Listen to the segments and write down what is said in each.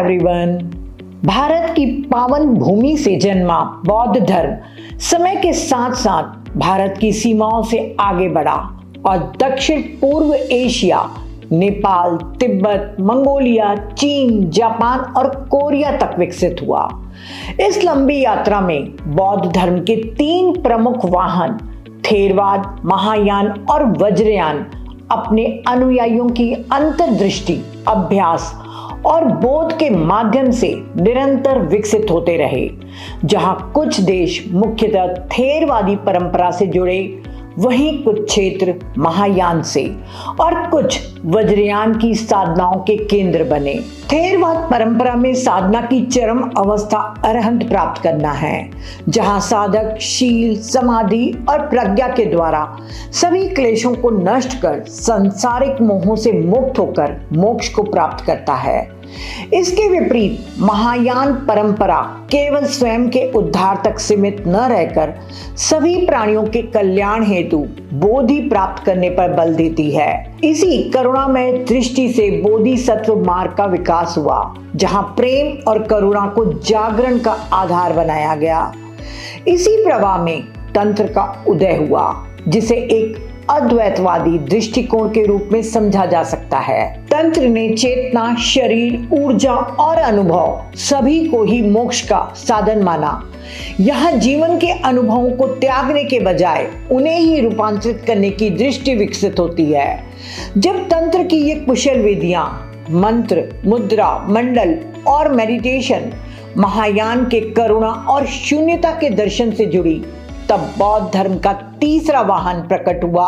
Everyone. Bharat की पावन भूमि से जन्मा बौद्ध धर्म समय के साथ साथ भारत की सीमाओं से आगे बढ़ा और दक्षिण पूर्व एशिया, नेपाल, तिब्बत, मंगोलिया, चीन, जापान और कोरिया तक विकसित हुआ। इस लंबी यात्रा में बौद्ध धर्म के 3 प्रमुख वाहन थेरवाद, महायान और वज्रयान अपने अनुयायियों की अंतर्दृष्टि, अभ्यास और बोध के माध्यम से निरंतर विकसित होते रहे। जहां कुछ देश मुख्यतः थेरवादी परंपरा से जुड़े, वहीं कुछ क्षेत्र महायान से और कुछ वज्रयान की साधनाओं के केंद्र बने। थेरवाद परंपरा में साधना की चरम अवस्था अरहंत प्राप्त करना है, जहां साधक शील, समाधि और प्रज्ञा के द्वारा सभी क्लेशों को नष्ट कर सांसारिक मोहों से मुक्त होकर मोक्ष को प्राप्त करता है। इसके विपरीत महायान परंपरा केवल स्वयं के उद्धार तक सीमित न रहकर सभी प्राणियों के कल्याण हेतु बोधि प्राप्त करने पर बल देती है। इसी करुणामय दृष्टि से बोधिसत्व मार्ग का विकास हुआ, जहां प्रेम और करुणा को जागरण का आधार बनाया गया। इसी प्रवाह में तंत्र का उदय हुआ, जिसे एक अद्वैतवादी दृष्टिकोण के रूप में समझा जा सकता है। तंत्र ने चेतना, शरीर, ऊर्जा और अनुभव सभी को ही मोक्ष का साधन माना। यहाँ जीवन के अनुभवों को त्यागने के बजाय उन्हें ही रूपांतरित करने की दृष्टि विकसित होती है। जब तंत्र की ये कुशल विधियां मंत्र, मुद्रा, मंडल और मेडिटेशन महायान के करुणा और शून्यता के दर्शन से जुड़ी, तब बौद्ध धर्म का तीसरा वाहन प्रकट हुआ,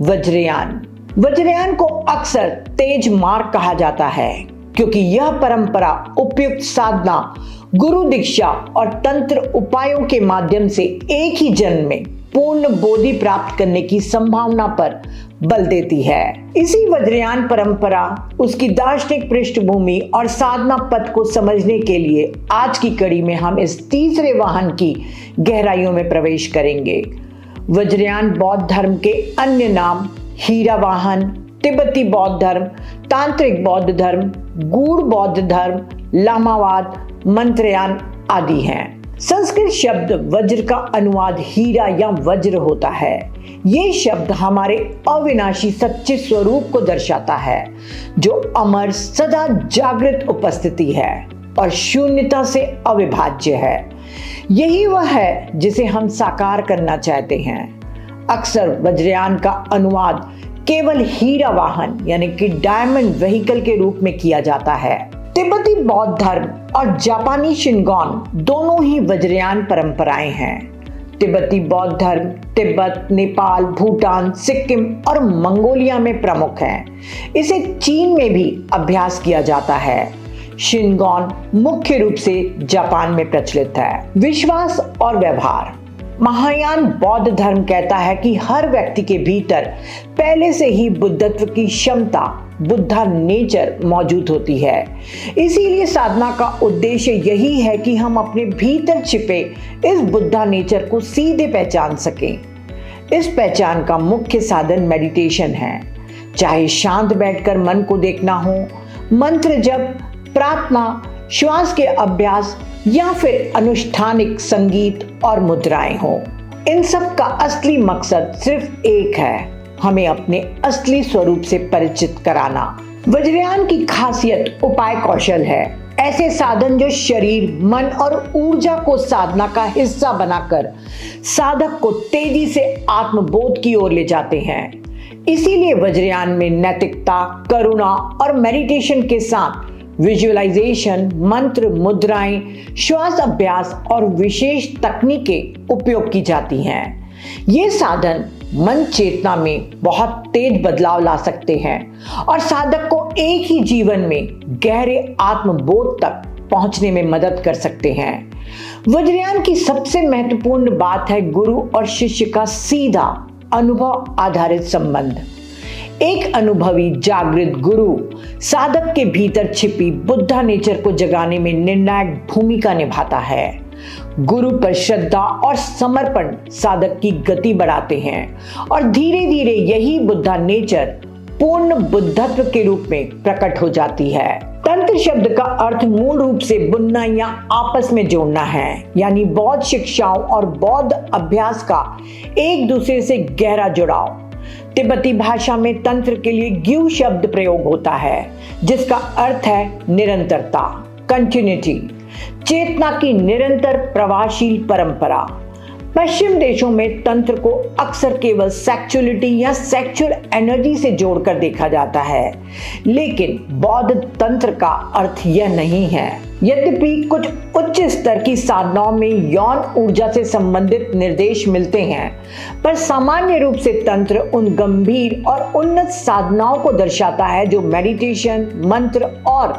वज्रयान। वज्रयान को अक्सर तेज मार्ग कहा जाता है, क्योंकि यह परंपरा उपयुक्त साधना, गुरु दीक्षा और तंत्र उपायों के माध्यम से एक ही जन्म में पूर्ण बोधि प्राप्त करने की संभावना पर बल देती है। इसी वज्रयान परंपरा, उसकी दार्शनिक पृष्ठभूमि और साधना पथ को समझने के लिए आज की कड़ी में हम इस तीसरे वाहन की गहराइयों में प्रवेश करेंगे। वज्रयान बौद्ध धर्म के अन्य नाम हीरा वाहन, तिब्बती बौद्ध धर्म, तांत्रिक बौद्ध धर्म, गूढ़ बौद्ध धर्म, लामावाद, मंत्रयान आदि हैं। संस्कृत शब्द वज्र का अनुवाद हीरा या वज्र होता है। ये शब्द हमारे अविनाशी सच्चे स्वरूप को दर्शाता है, जो अमर, सदा जागृत उपस्थिति है और शून्यता से अविभाज्य है। यही वह है जिसे हम साकार करना चाहते हैं। अक्सर वज्रयान का अनुवाद केवल हीरा वाहन यानी कि डायमंड व्हीकल के रूप में किया जाता है। तिब्बती बौद्ध धर्म और जापानी शिनगॉन दोनों ही वज्रयान परंपराएं हैं। तिब्बती बौद्ध धर्म तिब्बत, नेपाल, भूटान, सिक्किम और मंगोलिया में प्रमुख है। इसे चीन में भी अभ्यास किया जाता है। शिनगॉन मुख्य रूप से जापान में प्रचलित है। विश्वास और व्यवहार। महायान बौद्ध धर्म कहता है कि हर व्यक्ति के भीतर पहले से ही बुद्धत्व की क्षमता, बुद्धा नेचर मौजूद होती है। इसीलिए साधना का उद्देश्य यही है कि हम अपने भीतर छिपे इस बुद्धा नेचर को सीधे पहचान सकें। इस पहचान का मुख्य साधन मेडिटेशन है। चाहे शांत बैठकर मन को देखना हो, मंत्र जप, प्रार्थना, श्वास के अभ्यास या फिर अनुष्ठानिक संगीत और मुद्राएं हो, इन सब का असली मकसद सिर्फ एक है, हमें अपने असली स्वरूप से परिचित कराना। वज्रयान की खासियत उपाय कौशल है। ऐसे साधन जो शरीर, मन और ऊर्जा को साधना का हिस्सा बनाकर साधक को तेजी से आत्मबोध की ओर ले जाते हैं। इसीलिए वज्रयान में नैतिकता, करुणा और मेडिटेशन के साथ विजुअलाइजेशन, मंत्र, मुद्राएं, श्वास अभ्यास और विशेष तकनीकें उपयोग की जाती हैं। ये साधन मन चेतना में बहुत तेज बदलाव ला सकते हैं और साधक को एक ही जीवन में गहरे आत्मबोध तक पहुंचने में मदद कर सकते हैं। वज्रयान की सबसे महत्वपूर्ण बात है गुरु और शिष्य का सीधा अनुभव आधारित संबंध। एक अनुभवी जागृत गुरु साधक के भीतर छिपी बुद्धा नेचर को जगाने में निर्णायक भूमिका निभाता है। गुरु पर श्रद्धा और समर्पण साधक की गति बढ़ाते हैं और धीरे धीरे यही बुद्धा नेचर पूर्ण बुद्धत्व के रूप में प्रकट हो जाती है। तंत्र शब्द का अर्थ मूल रूप से बुनना या आपस में जोड़ना है, यानी बौद्ध शिक्षाओं और बौद्ध अभ्यास का एक दूसरे से गहरा जुड़ाव। तिब्बती भाषा में तंत्र के लिए ग्यू शब्द प्रयोग होता है, जिसका अर्थ है निरंतरता, कंटिन्यूटी, चेतना की निरंतर प्रवाहशील परंपरा। पश्चिम देशों में तंत्र को अक्सर केवल सेक्सुअलिटी या सेक्सुअल एनर्जी से जोड़कर देखा जाता है, लेकिन बौद्ध तंत्र का अर्थ यह नहीं है। यद्यपि कुछ उच्च स्तर की साधनाओं में यौन ऊर्जा से संबंधित निर्देश मिलते हैं, पर सामान्य रूप से तंत्र उन गंभीर और उन्नत साधनाओं को दर्शाता है जो मेडिटेशन, मंत्र और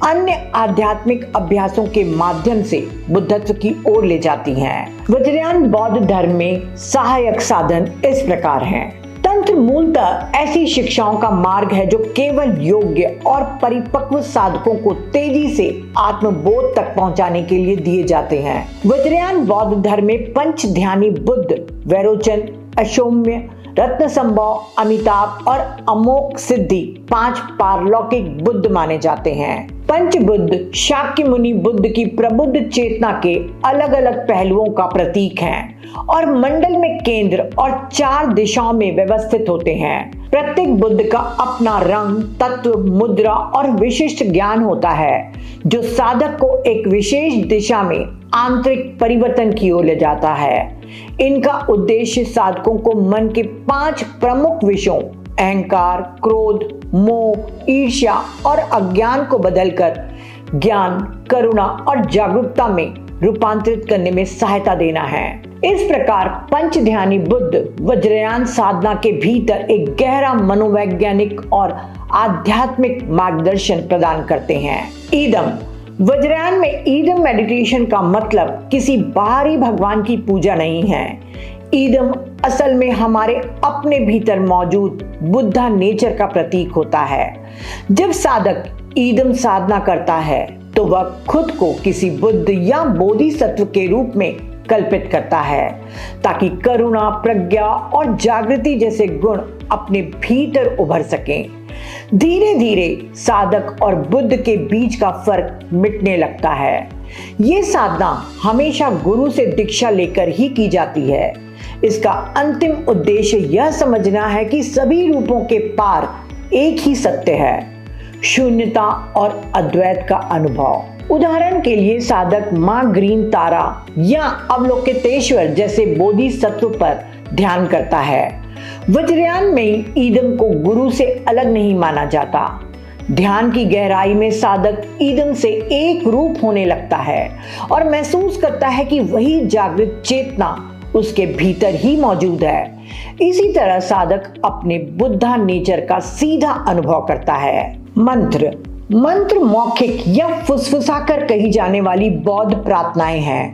अन्य आध्यात्मिक अभ्यासों के माध्यम से बुद्धत्व की ओर ले जाती हैं। वज्रयान बौद्ध धर्म में सहायक साधन इस प्रकार हैं। तंत्र मूलतः ऐसी शिक्षाओं का मार्ग है जो केवल योग्य और परिपक्व साधकों को तेजी से आत्मबोध तक पहुंचाने के लिए दिए जाते हैं। वज्रयान बौद्ध धर्म में पंच ध्यानी बुद्ध वैरोचन, अशौम्य, रत्नसंभव, अमिताभ और अमोघ सिद्धि 5 पारलौकिक बुद्ध माने जाते हैं। पंच बुद्ध शाक्य मुनि बुद्ध की प्रबुद्ध चेतना के अलग अलग पहलुओं का प्रतीक हैं और मंडल में केंद्र और 4 दिशाओं में व्यवस्थित होते हैं। प्रत्येक बुद्ध का अपना रंग, तत्व, मुद्रा और विशिष्ट ज्ञान होता है, जो साधक को एक विशेष दिशा में आंतरिक परिवर्तन की ओर ले जाता है। इनका उद्देश्य साधकों को मन के 5 प्रमुख विषयों अहंकार, क्रोध, मोह, ईर्ष्या और अज्ञान को बदलकर ज्ञान, करुणा और जागरूकता में रूपांतरित करने में सहायता देना है। इस प्रकार पंच ध्यानी बुद्ध वज्रयान साधना के भीतर एक गहरा मनोवैज्ञानिक और आध्यात्मिक मार्गदर्शन प्रदान करते हैं। ईदम वज्रयान में ईदम मेडिटेशन का मतलब किसी बाहरी भगवान की पूजा नहीं है। ईदम असल में हमारे अपने भीतर मौजूद बुद्धा नेचर का प्रतीक होता है। जब साधक ईदम साधना करता है तो वह खुद को किसी बुद्ध या बोधिसत्व के रूप में कल्पित करता है, ताकि करुणा, प्रज्ञा और जागृति जैसे गुण अपने भीतर उभर सकें। धीरे धीरे साधक और बुद्ध के बीच का फर्क मिटने लगता है। ये साधना हमेशा गुरु से दीक्षा लेकर ही की जाती है। इसका अंतिम उद्देश्य यह समझना है कि सभी रूपों के पार एक ही सत्य है, शून्यता और अद्वैत का अनुभव। उदाहरण के लिए साधक माँ ग्रीन तारा या अवलोकितेश्वर जैसे बोधिसत्व पर ध्यान करता है। वज्रयान में ईदम को गुरु से अलग नहीं माना जाता। ध्यान की गहराई में साधक ईदम से एक रूप होने लगता है और महसूस करता है कि वही जागृत चेतना उसके भीतर ही मौजूद है। इसी तरह साधक अपने बुद्धा नेचर का सीधा अनुभव करता है। मंत्र मौखिक या फुसफुसाकर कही जाने वाली बौद्ध प्रार्थनाएं हैं।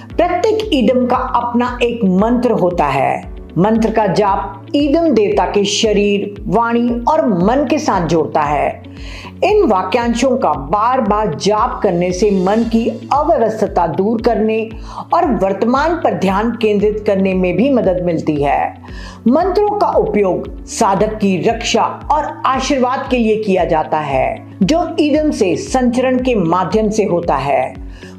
प्रत्येक ईदम का अपना एक मंत्र होता है। मंत्र का जाप ईदम देवता के शरीर, वाणी और मन के साथ जोड़ता है। इन वाक्यांशों का बार बार जाप करने से मन की अव्यवस्था दूर करने और वर्तमान पर ध्यान केंद्रित करने में भी मदद मिलती है। मंत्रों का उपयोग साधक की रक्षा और आशीर्वाद के लिए किया जाता है, जो ईदम से संचरण के माध्यम से होता है।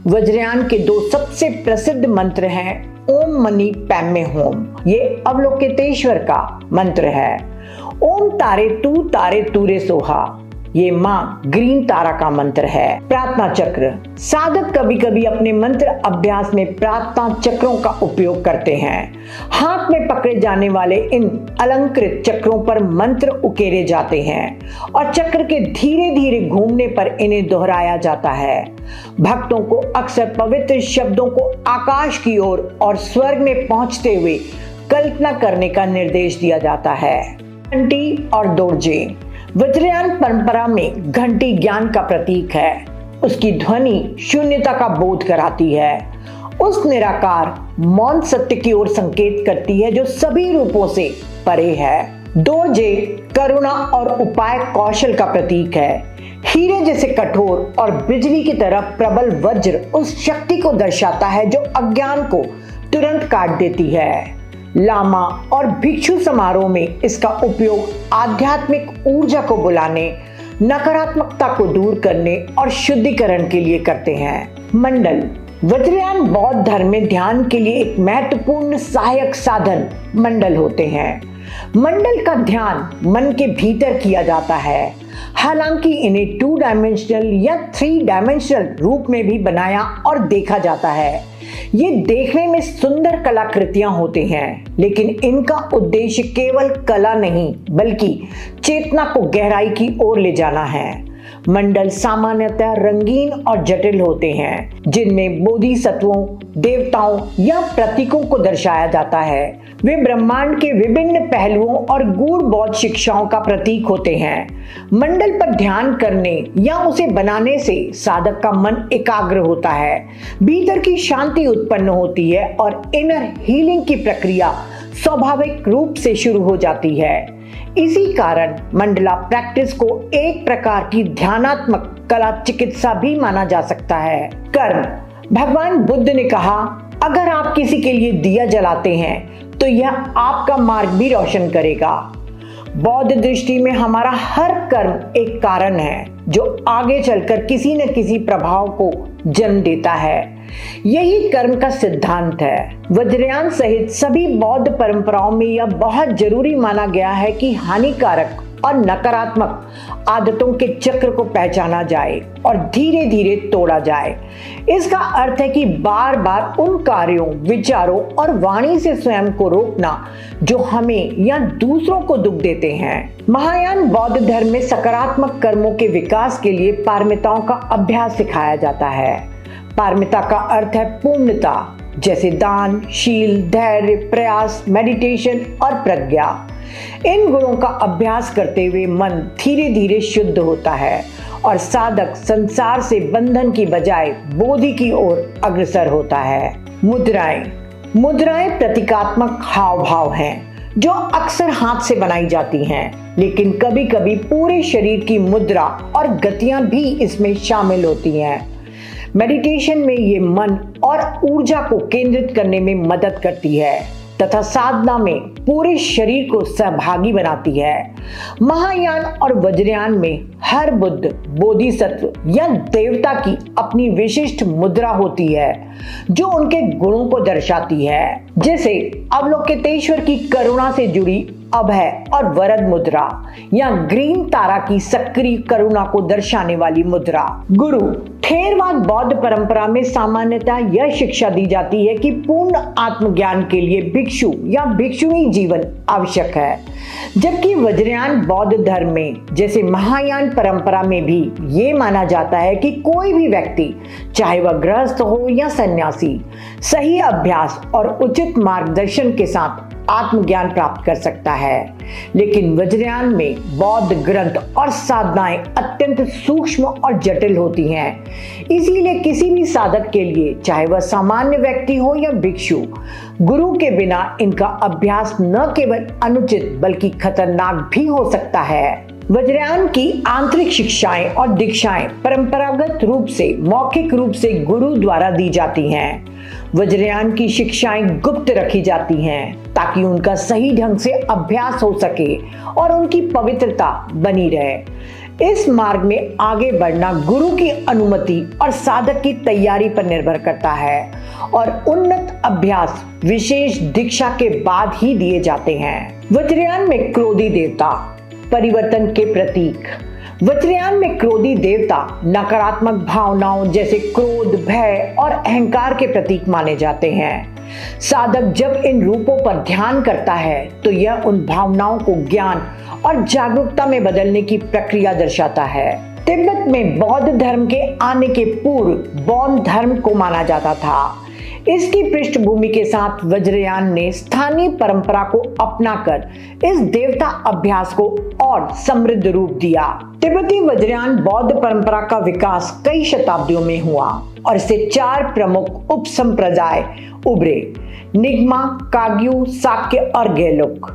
वज्रयान के 2 सबसे प्रसिद्ध मंत्र हैं ओम मनी पैम्मे होम, ये अवलोकितेश्वर का मंत्र है। ओम तारे तूरे सोहा, ये माँ ग्रीन तारा का मंत्र है। प्रार्थना चक्र साधक कभी कभी अपने मंत्र अभ्यास में प्रार्थना चक्रों का उपयोग करते हैं। हाथ में पकड़े जाने वाले इन अलंकृत चक्रों पर मंत्र उकेरे जाते हैं और चक्र के धीरे धीरे घूमने पर इन्हें दोहराया जाता है। भक्तों को अक्सर पवित्र शब्दों को आकाश की ओर और स्वर्ग में पहुंचते हुए कल्पना करने का निर्देश दिया जाता है। घंटी और दोरजे वज्रयान परंपरा में घंटी ज्ञान का प्रतीक है। उसकी ध्वनि शून्यता का बोध कराती है। उस निराकार मौन सत्य की ओर संकेत करती है जो सभी रूपों से परे है। दोरजे करुणा और उपाय कौशल का प्रतीक है। हीरे जैसे कठोर और बिजली की तरह प्रबल वज्र उस शक्ति को दर्शाता है जो अज्ञान को तुरंत काट देती है। लामा और भिक्षु समारोह में इसका उपयोग आध्यात्मिक ऊर्जा को बुलाने, नकारात्मकता को दूर करने और शुद्धिकरण के लिए करते हैं। मंडल वज्रयान बौद्ध धर्म में ध्यान के लिए एक महत्वपूर्ण सहायक साधन मंडल होते हैं। मंडल का ध्यान मन के भीतर किया जाता है। हालांकि इन्हें 2 डायमेंशनल या 3 डायमेंशनल रूप में भी बनाया और देखा जाता है। ये देखने में सुंदर कलाकृतियां होते हैं, लेकिन इनका उद्देश्य केवल कला नहीं बल्कि चेतना को गहराई की ओर ले जाना है। मंडल सामान्यतः रंगीन और जटिल होते हैं, जिनमें बोधिसत्वों, देवताओं या प्रतीकों को दर्शाया जाता है। वे ब्रह्मांड के विभिन्न पहलुओं और गूढ़ बौद्ध शिक्षाओं का प्रतीक होते हैं। मंडल पर ध्यान करने या उसे बनाने से साधक का मन एकाग्र होता है, भीतर की शांति उत्पन्न होती है और इनर हीलिंग की प्रक्रिया स्वाभाविक रूप से शुरू हो जाती है। इसी कारण मंडला प्रैक्टिस को एक प्रकार की ध्यानात्मक कला चिकित्सा भी माना जा सकता है। कर्म भगवान बुद्ध ने कहा, अगर आप किसी के लिए दिया जलाते हैं तो यह आपका मार्ग भी रोशन करेगा। बौद्ध दृष्टि में हमारा हर कर्म एक कारण है जो आगे चलकर किसी न किसी प्रभाव को जन्म देता है। यही कर्म का सिद्धांत है। वज्रयान सहित सभी बौद्ध परंपराओं में यह बहुत जरूरी माना गया है कि हानिकारक और नकारात्मक आदतों के चक्र को पहचाना जाए और धीरे धीरे तोड़ा जाए। इसका अर्थ है कि बार बार उन कार्यों, विचारों और वाणी से स्वयं को रोकना जो हमें या दूसरों को दुख देते हैं। महायान बौद्ध धर्म में सकारात्मक कर्मों के विकास के लिए पारमिताओं का अभ्यास सिखाया जाता है। पारमिता का अर्थ है पूर्णता, जैसे दान, शील, धैर्य, प्रयास, मेडिटेशन और प्रज्ञा। इन गुणों का अभ्यास करते हुए मन धीरे धीरे शुद्ध होता है और साधक संसार से बंधन की बजाय बोधि की ओर अग्रसर होता है। मुद्राएं प्रतीकात्मक हाव भाव हैं जो अक्सर हाथ से बनाई जाती हैं, लेकिन कभी कभी पूरे शरीर की मुद्रा और गतियां भी इसमें शामिल होती हैं। मेडिटेशन में ये मन और ऊर्जा को केंद्रित करने में मदद करती है तथा साधना में पूरे शरीर को सहभागी बनाती है। महायान और वज्रयान में हर बुद्ध, बोधिसत्व या देवता की अपनी विशिष्ट मुद्रा होती है जो उनके गुणों को दर्शाती है, जैसे अवलोकितेश्वर की करुणा से जुड़ी अभय और वरद मुद्रा या ग्रीन तारा की सक्रिय करुणा को दर्शाने वाली मुद्रा। गुरु थेरवाद बौद्ध परंपरा में सामान्यतः यह शिक्षा दी जाती है कि पूर्ण आत्मज्ञान के लिए भिक्षु या भिक्षुणी जीवन आवश्यक है, जबकि वज्रयान बौद्ध धर्म में जैसे महायान परंपरा में भी ये माना जाता है कि कोई भी व्यक्ति, चाहे वह गृहस्थ हो या सन्यासी, सही अभ्यास और उचित मार्गदर्शन के साथ आत्मज्ञान प्राप्त कर सकता है। लेकिन वज्रयान में बौद्ध ग्रंथ और साधनाएं अत्यंत सूक्ष्म और जटिल होती हैं। इसीलिए किसी भी साधक के लिए, चाहे वह सामान्य व्यक्ति हो या भिक्षु, गुरु के बिना इनका अभ्यास न केवल अनुचित बल्कि खतरनाक भी हो सकता है। वज्रयान की आंतरिक शिक्षाएं और दीक्षाएं परंपरागत रूप से मौखिक रूप से गुरु द्वारा दी जाती हैं। वज्रयान की शिक्षाएं गुप्त रखी जाती हैं ताकि उनका सही ढंग से अभ्यास हो सके और उनकी पवित्रता बनी रहे। इस मार्ग में आगे बढ़ना गुरु की अनुमति और साधक की तैयारी पर निर्भर करता है और उन्नत अभ्यास विशेष दीक्षा के बाद ही दिए जाते हैं। वज्रयान में क्रोधी देवता परिवर्तन के प्रतीक। वज्रयान में क्रोधी देवता नकारात्मक भावनाओं जैसे क्रोध, भय और अहंकार के प्रतीक माने जाते हैं। साधक जब इन रूपों पर ध्यान करता है तो यह उन भावनाओं को ज्ञान और जागरूकता में बदलने की प्रक्रिया दर्शाता है। तिब्बत में बौद्ध धर्म के आने के पूर्व बौद्ध धर्म को माना जाता था। इसकी पृष्ठभूमि के साथ वज्रयान ने स्थानीय परंपरा को अपनाकर इस देवता अभ्यास को और समृद्ध रूप दिया। तिब्बती वज्रयान बौद्ध परंपरा का विकास कई शताब्दियों में हुआ और इससे 4 प्रमुख उप संप्रदाय उभरे: निग्मा, काग्यू, साक्य और गेलुक।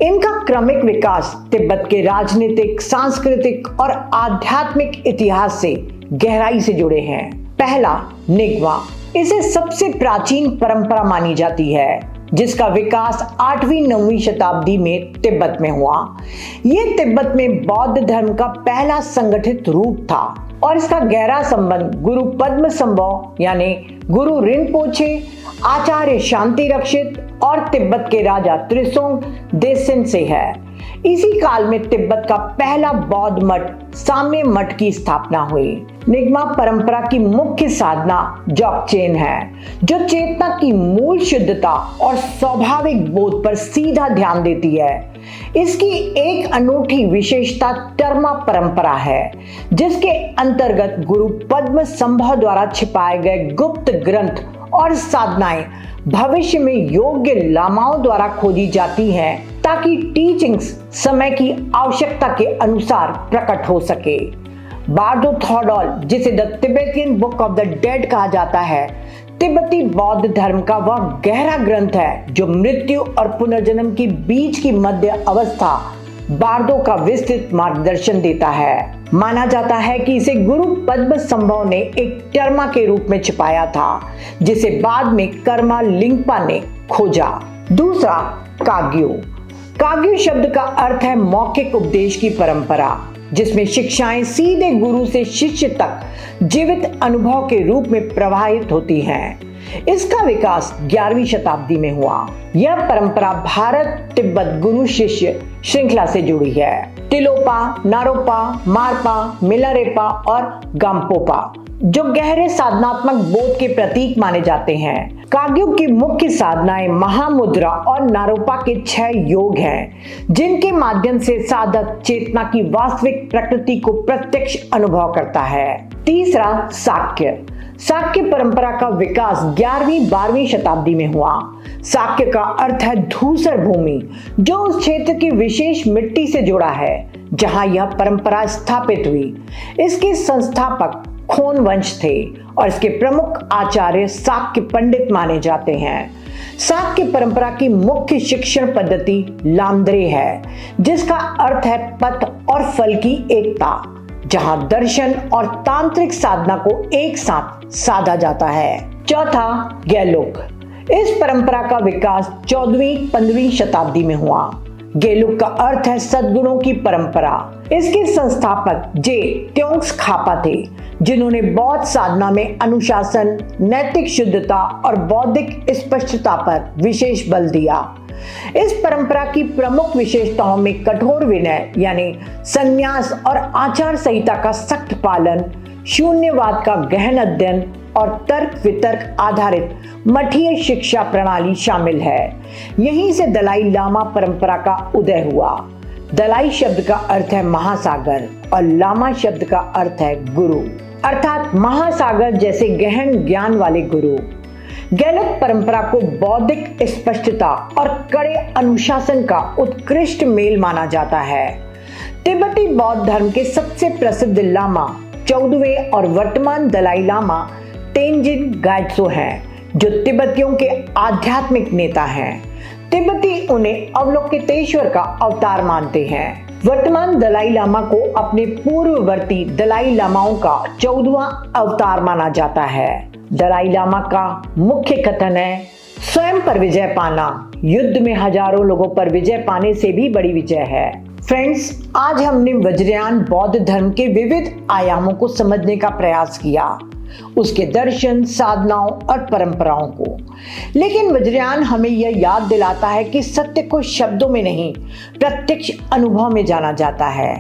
इनका क्रमिक विकास तिब्बत के राजनीतिक, सांस्कृतिक और आध्यात्मिक इतिहास से गहराई से जुड़े हैं। पहला, निग्मा। इसे सबसे प्राचीन परंपरा मानी जाती है। जिसका विकास 8वीं-9वीं शताब्दी में तिब्बत में हुआ। ये तिब्बत में बौद्ध धर्म का पहला संगठित रूप था और इसका गहरा संबंध गुरु पद्मसंभव यानी गुरु रिनपोचे, आचार्य शांति रक्षित और तिब्बत के राजा त्रिसोंग देसिन से है। इसी काल में तिब्बत का पहला बौद्ध मठ साम्य मठ की स्थापना हुई। निगमा परंपरा की मुख्य साधना जोगचेन है, जो चेतना की मूल शुद्धता और स्वाभाविक बोध पर सीधा ध्यान देती है। इसकी एक अनूठी विशेषता टर्मा परंपरा है, जिसके अंतर्गत गुरु पद्मसंभव द्वारा छिपाए गए गुप्त ग्रंथ और साधनाएं भविष्य में योग्य लामाओं द्वारा खोजी जाती हैं, ताकि टीचिंग्स समय की आवश्यकता के अनुसार प्रकट हो सके। बार्डो थोडोल, जिसे the Tibetan book of the dead कहा जाता है, तिब्बती बौद्ध धर्म का वह गहरा ग्रंथ है जो मृत्यु और पुनर्जन्म के बीच की मध्य अवस्था बार्डो का विस्तृत मार्गदर्शन देता है। माना जाता है कि इसे गुरु पद्मसंभव ने एक टर्मा के रूप में छिपाया था, जिसे बाद में कर्मा लिंगपा ने खोजा। दूसरा, काग्यू। काग्यू शब्द का अर्थ है मौखिक उपदेश की परंपरा, जिसमें शिक्षाएं सीधे गुरु से शिष्य तक जीवित अनुभव के रूप में प्रवाहित होती हैं। इसका विकास 11वीं शताब्दी में हुआ। यह परंपरा भारत तिब्बत गुरु शिष्य श्रृंखला से जुड़ी है। तिलोपा, नारोपा, मारपा, मिलारेपा और गाम्पोपा, जो गहरे साधनात्मक बोध के प्रतीक माने जाते हैं। काग्यू की मुख्य साधनाएं महामुद्रा और नारोपा के 6 योग हैं, जिनके माध्यम से साधक चेतना की वास्तविक प्रकृति को प्रत्यक्ष अनुभव करता है। तीसरा, साक्य। साक्य परंपरा का विकास 11वीं-12वीं शताब्दी में हुआ। साक्य का अर्थ है धूसर भूमि, जो उस क्षेत्र की विशेष मिट्टी से जुड़ा है जहां यह परंपरा स्थापित हुई। इसके संस्थापक खोन वंश थे और इसके प्रमुख आचार्य साक्य पंडित माने जाते हैं। साक्य परंपरा की मुख्य शिक्षण पद्धति लामद्रे है, जिसका अर्थ है पथ और फल की एकता, जहां दर्शन और तांत्रिक साधना को एक साथ साधा जाता है। चौथा, गेलुक। इस परंपरा का विकास 14वीं-15वीं शताब्दी में हुआ। गेलुक का अर्थ है सद्गुणों की परंपरा। इसके संस्थापक जे त्योंग्स खापा थे, जिन्होंने बौद्ध साधना में अनुशासन, नैतिक शुद्धता और बौद्धिक स्पष्टता पर विशेष बल दिया। इस परंपरा की प्रमुख विशेषताओं में कठोर विनय यानी संन्यास और आचार संहिता का सख्त पालन, शून्यवाद का गहन अध्ययन और तर्क वितर्क आधारित मठीय शिक्षा प्रणाली शामिल है। यहीं से दलाई लामा परंपरा का उदय हुआ। दलाई शब्द का अर्थ है महासागर और लामा शब्द का अर्थ है गुरु, अर्थात महासागर जैसे गहन ज्ञान वाले गुरु। गेलुक परंपरा को बौद्धिक स्पष्टता और कड़े अनुशासन का उत्कृष्ट मेल माना जाता है। तिब्बती बौद्ध धर्म के सबसे प्रसिद्ध लामा 14वें और वर्तमान दलाई लामा तेंजिन गाइत्सो हैं, जो तिब्बतियों के आध्यात्मिक नेता हैं। तिब्बती उन्हें अवलोकितेश्वर का अवतार मानते हैं। वर्तमान दलाई लामा को अपने पूर्ववर्ती दलाई लामाओं का 14वां अवतार माना जाता है। दलाई लामा का मुख्य कथन है, स्वयं पर विजय पाना युद्ध में हजारों लोगों पर विजय पाने से भी बड़ी विजय है। फ्रेंड्स, आज हमने वज्रयान बौद्ध धर्म के विविध आयामों को समझने का प्रयास किया, उसके दर्शन, साधनाओं और परंपराओं को। लेकिन वज्रयान हमें यह याद दिलाता है कि सत्य को शब्दों में नहीं, प्रत्यक्ष अनुभव में जाना जाता है।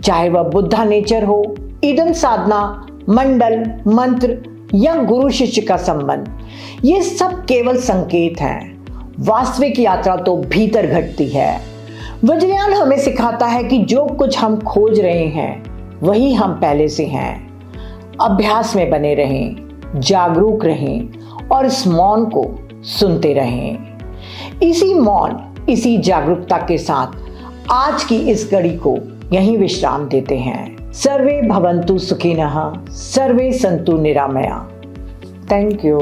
चाहे वह बुद्धा नेचर हो, ईडन साधना, मंडल, मंत्र या गुरु शिष्य का संबंध, ये सब केवल संकेत हैं। वास्तविक यात्रा तो भीतर घटती है। वज्रयान हमें सिखाता है कि जो कुछ हम खोज रहे हैं वही हम पहले से हैं। अभ्यास में बने रहें, जागरूक रहें और इस मौन को सुनते रहें। इसी मौन, इसी जागरूकता के साथ आज की इस घड़ी को यहीं विश्राम देते हैं। सर्वे भवन्तु सुखिनः, सर्वे सन्तु निरामया। Thank you.